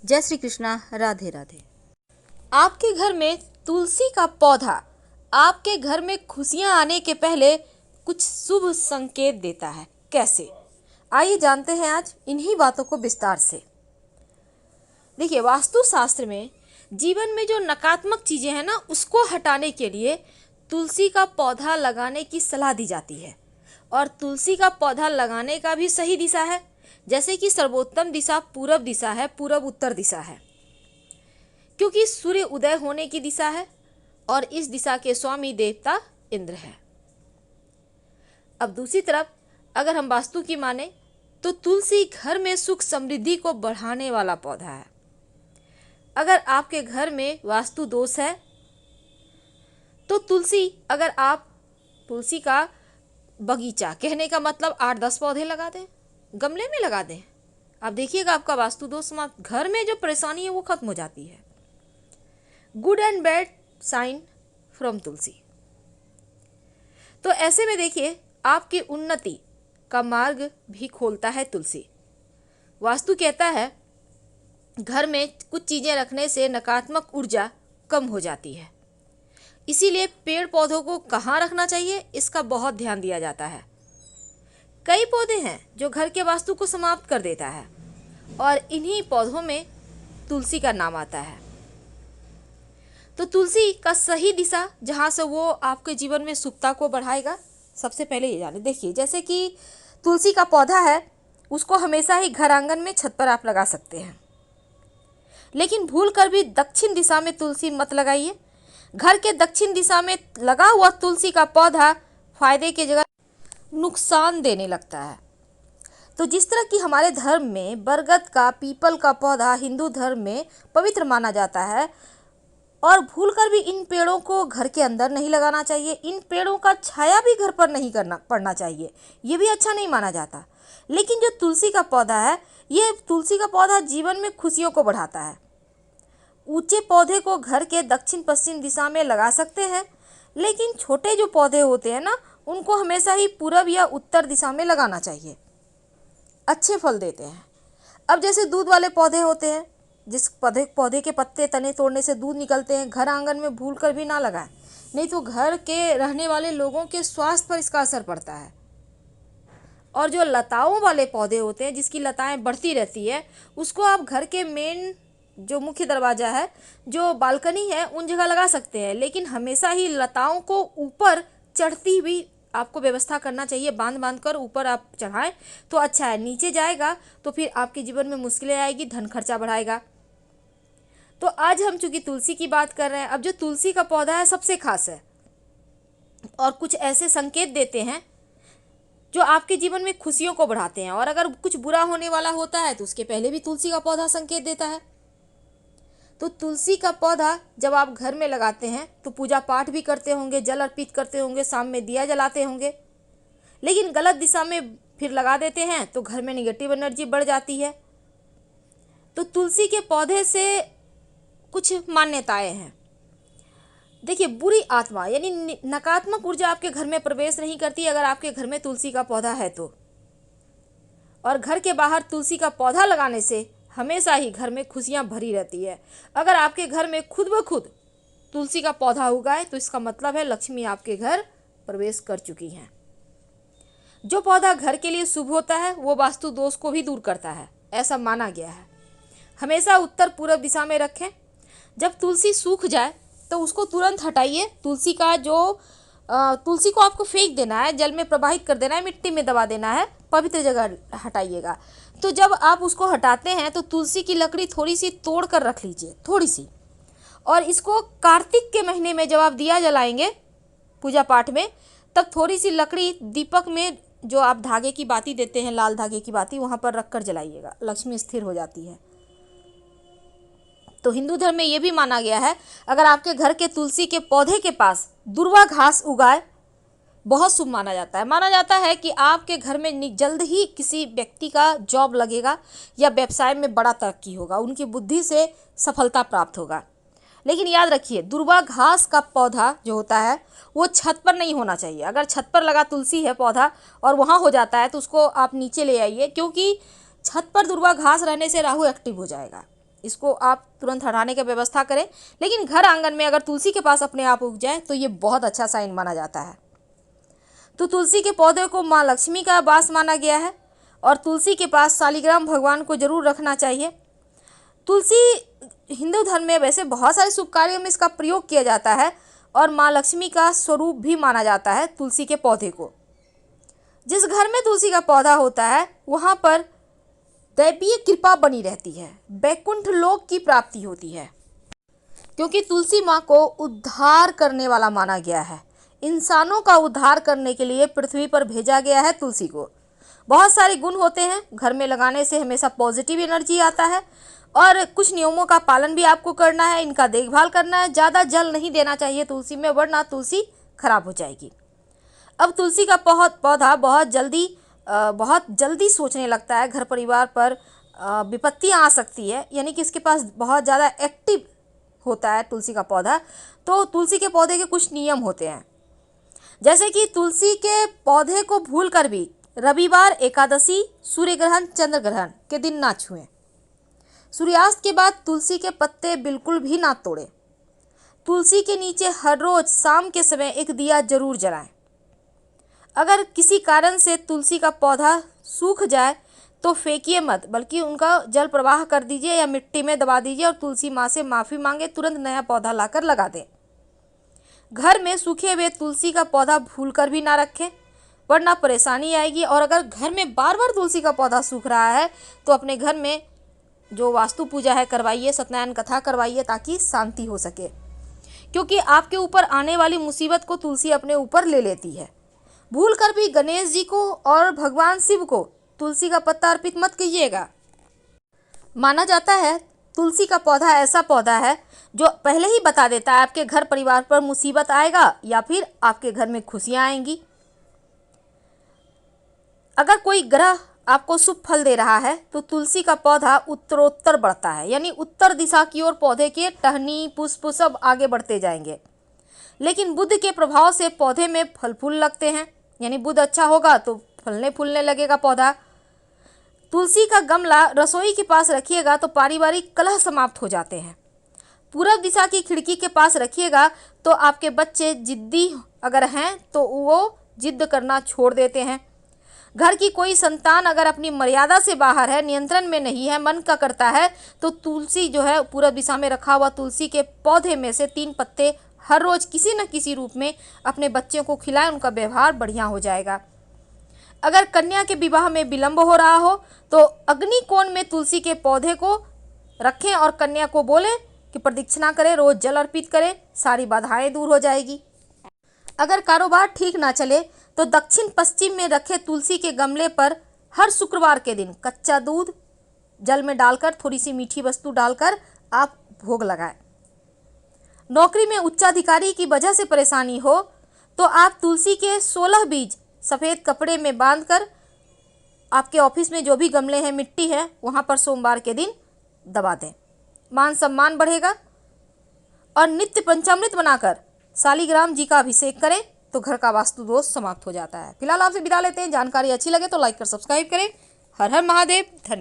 जय श्री कृष्णा, राधे राधे। आपके घर में तुलसी का पौधा आपके घर में खुशियां आने के पहले कुछ शुभ संकेत देता है। कैसे? आइए जानते हैं आज इन्हीं बातों को विस्तार से। देखिए, वास्तु शास्त्र में जीवन में जो नकारात्मक चीजें हैं ना, उसको हटाने के लिए तुलसी का पौधा लगाने की सलाह दी जाती है। और तुलसी का पौधा लगाने का भी सही दिशा है, जैसे कि सर्वोत्तम दिशा पूरब दिशा है, पूरब उत्तर दिशा है, क्योंकि सूर्य उदय होने की दिशा है और इस दिशा के स्वामी देवता इंद्र है। अब दूसरी तरफ अगर हम वास्तु की माने तो तुलसी घर में सुख समृद्धि को बढ़ाने वाला पौधा है। अगर आपके घर में वास्तु दोष है तो अगर आप तुलसी का बगीचा, कहने का मतलब 8-10 पौधे लगा दें, गमले में लगा दें, आप देखिएगा आपका वास्तु दोष समाप्त, घर में जो परेशानी है वो खत्म हो जाती है। Good and bad sign from Tulsi. तो ऐसे में देखिए, आपकी उन्नति का मार्ग भी खोलता है तुलसी। वास्तु कहता है घर में कुछ चीजें रखने से नकारात्मक ऊर्जा कम हो जाती है, इसीलिए पेड़ पौधों को कहाँ रखना चाहिए इसका बहुत ध्यान दिया जाता है। कई पौधे हैं जो घर के वास्तु को समाप्त कर देता है और इन्हीं पौधों में तुलसी का नाम आता है। तो तुलसी का सही दिशा जहाँ से वो आपके जीवन में सुखता को बढ़ाएगा, सबसे पहले ये जाने। देखिए, जैसे कि तुलसी का पौधा है, उसको हमेशा ही घर आंगन में, छत पर आप लगा सकते हैं, लेकिन भूल कर भी दक्षिण दिशा में तुलसी मत लगाइए। घर के दक्षिण दिशा में लगा हुआ तुलसी का पौधा फायदे की जगह नुकसान देने लगता है। तो जिस तरह कि हमारे धर्म में बरगद का, पीपल का पौधा हिंदू धर्म में पवित्र माना जाता है, और भूलकर भी इन पेड़ों को घर के अंदर नहीं लगाना चाहिए। इन पेड़ों का छाया भी घर पर नहीं पड़ना चाहिए, ये भी अच्छा नहीं माना जाता। लेकिन जो तुलसी का पौधा है, ये तुलसी का पौधा जीवन में खुशियों को बढ़ाता है। ऊंचे पौधे को घर के दक्षिण पश्चिम दिशा में लगा सकते हैं, लेकिन छोटे जो पौधे होते हैं ना, उनको हमेशा ही पूरब या उत्तर दिशा में लगाना चाहिए, अच्छे फल देते हैं। अब जैसे दूध वाले पौधे होते हैं, जिस पौधे के पत्ते तने तोड़ने से दूध निकलते हैं, घर आंगन में भूल कर भी ना लगाएं, नहीं तो घर के रहने वाले लोगों के स्वास्थ्य पर इसका असर पड़ता है। और जो लताओं वाले पौधे होते हैं, जिसकी लताएं बढ़ती रहती है, उसको आप घर के मेन जो मुख्य दरवाजा है, जो बालकनी है, उन जगह लगा सकते हैं। लेकिन हमेशा ही लताओं को ऊपर चढ़ती हुई आपको व्यवस्था करना चाहिए, बांध बांध कर ऊपर आप चढ़ाएं तो अच्छा है। नीचे जाएगा तो फिर आपके जीवन में मुश्किलें आएगी, धन खर्चा बढ़ाएगा। तो आज हम चूंकि तुलसी की बात कर रहे हैं, अब जो तुलसी का पौधा है सबसे खास है और कुछ ऐसे संकेत देते हैं जो आपके जीवन में खुशियों को बढ़ाते हैं। और अगर कुछ बुरा होने वाला होता है तो उसके पहले भी तुलसी का पौधा संकेत देता है। तो तुलसी का पौधा जब आप घर में लगाते हैं तो पूजा पाठ भी करते होंगे, जल अर्पित करते होंगे, शाम में दिया जलाते होंगे, लेकिन गलत दिशा में फिर लगा देते हैं तो घर में निगेटिव एनर्जी बढ़ जाती है। तो तुलसी के पौधे से कुछ मान्यताएं हैं। देखिए, बुरी आत्मा यानी नकारात्मक ऊर्जा आपके घर में प्रवेश नहीं करती अगर आपके घर में तुलसी का पौधा है तो। और घर के बाहर तुलसी का पौधा लगाने से हमेशा ही घर में खुशियां भरी रहती है। अगर आपके घर में खुद ब खुद तुलसी का पौधा उगाए तो इसका मतलब है लक्ष्मी आपके घर प्रवेश कर चुकी हैं। जो पौधा घर के लिए शुभ होता है वो वास्तु दोष को भी दूर करता है, ऐसा माना गया है। हमेशा उत्तर पूर्व दिशा में रखें। जब तुलसी सूख जाए तो उसको तुरंत हटाइए। तुलसी को आपको फेंक देना है, जल में प्रवाहित कर देना है, मिट्टी में दबा देना है, पवित्र जगह हटाइएगा। तो जब आप उसको हटाते हैं तो तुलसी की लकड़ी थोड़ी सी तोड़ कर रख लीजिए, थोड़ी सी, और इसको कार्तिक के महीने में जब आप दिया जलाएंगे पूजा पाठ में, तब थोड़ी सी लकड़ी दीपक में जो आप धागे की बाती देते हैं, लाल धागे की बाती, वहाँ पर रख कर जलाइएगा, लक्ष्मी स्थिर हो जाती है। तो हिंदू धर्म में यह भी माना गया है अगर आपके घर के तुलसी के पौधे के पास दुर्वा घास उगाए, बहुत शुभ माना जाता है। माना जाता है कि आपके घर में जल्द ही किसी व्यक्ति का जॉब लगेगा या व्यवसाय में बड़ा तरक्की होगा, उनकी बुद्धि से सफलता प्राप्त होगा। लेकिन याद रखिए, दुर्वा घास का पौधा जो होता है वो छत पर नहीं होना चाहिए। अगर छत पर लगा तुलसी है पौधा और वहाँ हो जाता है तो उसको आप नीचे ले आइए, क्योंकि छत पर दुर्वा घास रहने से राहु एक्टिव हो जाएगा इसको आप तुरंत हटाने की व्यवस्था करें। लेकिन घर आंगन में अगर तुलसी के पास अपने आप उग जाए तो ये बहुत अच्छा साइन माना जाता है। तो तुलसी के पौधे को माँ लक्ष्मी का वास माना गया है और तुलसी के पास शालिग्राम भगवान को जरूर रखना चाहिए। तुलसी हिंदू धर्म में वैसे बहुत सारे शुभ कार्यों में इसका प्रयोग किया जाता है और माँ लक्ष्मी का स्वरूप भी माना जाता है तुलसी के पौधे को। जिस घर में तुलसी का पौधा होता है वहाँ पर दैवीय कृपा बनी रहती है, वैकुंठ लोक की प्राप्ति होती है, क्योंकि तुलसी माँ को उद्धार करने वाला माना गया है। इंसानों का उद्धार करने के लिए पृथ्वी पर भेजा गया है तुलसी को। बहुत सारे गुण होते हैं, घर में लगाने से हमेशा पॉजिटिव एनर्जी आता है और कुछ नियमों का पालन भी आपको करना है, इनका देखभाल करना है। ज़्यादा जल नहीं देना चाहिए तुलसी में, वरना तुलसी खराब हो जाएगी। अब तुलसी का पौधा बहुत जल्दी सोचने लगता है, घर परिवार पर विपत्तियाँ आ सकती है, यानी कि इसके पास बहुत ज़्यादा एक्टिव होता है तुलसी का पौधा। तो तुलसी के पौधे के कुछ नियम होते हैं, जैसे कि तुलसी के पौधे को भूलकर भी रविवार, एकादशी, सूर्य ग्रहण, चंद्र ग्रहण के दिन ना छुएं। सूर्यास्त के बाद तुलसी के पत्ते बिल्कुल भी ना तोड़ें। तुलसी के नीचे हर रोज शाम के समय एक दिया जरूर जलाएं। अगर किसी कारण से तुलसी का पौधा सूख जाए तो फेंकिए मत, बल्कि उनका जल प्रवाह कर दीजिए या मिट्टी में दबा दीजिए और तुलसी माँ से माफ़ी मांगे, तुरंत नया पौधा लाकर लगा दें। घर में सूखे हुए तुलसी का पौधा भूलकर भी ना रखें, वरना परेशानी आएगी। और अगर घर में बार बार तुलसी का पौधा सूख रहा है तो अपने घर में जो वास्तु पूजा है करवाइए, सत्यनारायण कथा करवाइए, ताकि शांति हो सके, क्योंकि आपके ऊपर आने वाली मुसीबत को तुलसी अपने ऊपर ले लेती है। भूल कर भी गणेश जी को और भगवान शिव को तुलसी का पत्ता अर्पित मत कीजिएगा। माना जाता है तुलसी का पौधा ऐसा पौधा है जो पहले ही बता देता है आपके घर परिवार पर मुसीबत आएगा या फिर आपके घर में खुशियां आएंगी। अगर कोई ग्रह आपको शुभ फल दे रहा है तो तुलसी का पौधा उत्तरोत्तर बढ़ता है, यानी उत्तर दिशा की ओर पौधे के टहनी, पुष्प सब आगे बढ़ते जाएंगे। लेकिन बुध के प्रभाव से पौधे में फल फूल लगते हैं, यानी बुध अच्छा होगा तो फलने फूलने लगेगा पौधा। तुलसी का गमला रसोई के पास रखिएगा तो पारिवारिक कलह समाप्त हो जाते हैं। पूरब दिशा की खिड़की के पास रखिएगा तो आपके बच्चे जिद्दी अगर हैं तो वो जिद करना छोड़ देते हैं। घर की कोई संतान अगर अपनी मर्यादा से बाहर है, नियंत्रण में नहीं है, मन का करता है, तो तुलसी जो है पूरब दिशा में रखा हुआ तुलसी के पौधे में से 3 पत्ते हर रोज किसी न किसी रूप में अपने बच्चों को खिलाएं, उनका व्यवहार बढ़िया हो जाएगा। अगर कन्या के विवाह में विलंब हो रहा हो तो अग्नि कोण में तुलसी के पौधे को रखें और कन्या को बोले कि प्रदक्षिणा करें, रोज जल अर्पित करें, सारी बाधाएं दूर हो जाएगी। अगर कारोबार ठीक ना चले तो दक्षिण पश्चिम में रखे तुलसी के गमले पर हर शुक्रवार के दिन कच्चा दूध जल में डालकर थोड़ी सी मीठी वस्तु डालकर आप भोग लगाएं। नौकरी में उच्चाधिकारी की वजह से परेशानी हो तो आप तुलसी के 16 बीज सफ़ेद कपड़े में बांधकर आपके ऑफिस में जो भी गमले हैं, मिट्टी है, वहाँ पर सोमवार के दिन दबा दें। मान सम्मान बढ़ेगा। और नित्य पंचामृत बनाकर शालिग्राम जी का अभिषेक करें तो घर का वास्तु दोष समाप्त हो जाता है। फिलहाल आपसे विदा लेते हैं। जानकारी अच्छी लगे तो लाइक कर सब्सक्राइब करें। हर हर महादेव। धन्यवाद।